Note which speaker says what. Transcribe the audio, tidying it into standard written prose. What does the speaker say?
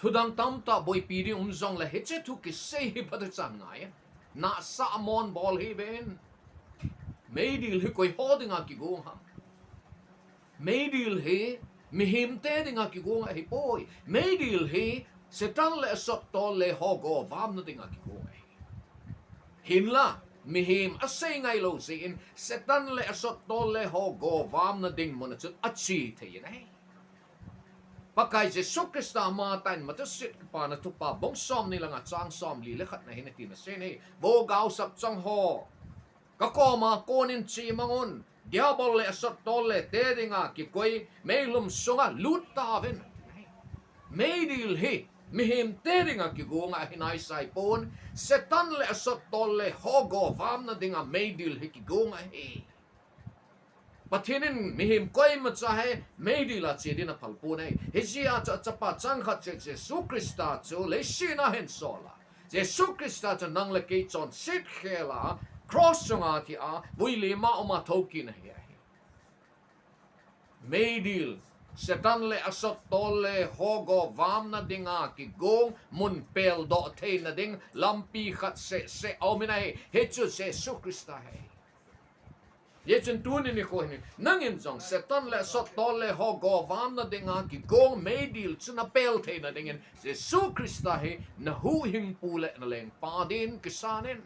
Speaker 1: thudang tam ta boy pidi umzong la heche thu ki sei hi phat chan ngai na sa mon bol hi ben Meidil hi koi holding a ki gong ha Meidil hi mihim te dinga ki gong hi boy Meidil hi setan le sot to le hogo vam na dinga ki gong hinla mihim asay ngay lo sin setan le asot to le hogo vam na ding mo na chut achi the yin ai pakai Jesus Krista ma tan ma sit pa na tu pa bong som ni lang a chang som li le khat na hin ti na se nei bo gao sap chang ho ka ko ma konin chi mangon diabol le asot to le te dinga ki koi meilum sunga lut ta ven Meidil hi mihim te dinga ki gunga hinai sai pon setan le asot to le hogo vam na dinga Meidil hi ki gunga hi Patinin mihim koi ma chahe Meidil a chi dina phalpu nei hisia cha chapa chang khat che Jesus Krista chu le sina hen sola Jesus Krista cha nang le ke chon sit khela cross chunga thi a buili ma oma thokin hi Meidil setan le asot tole hogo vam na dinga ki gong mun pel do the na ding lampi khat se omina he chu se su Krista he ye chen tu ni ko ni nangin jong setan le asot tole hogo vam na dinga ki gong Meidil chuna pel the na dingin se su Krista he na hu him pule na leng pa din kisanen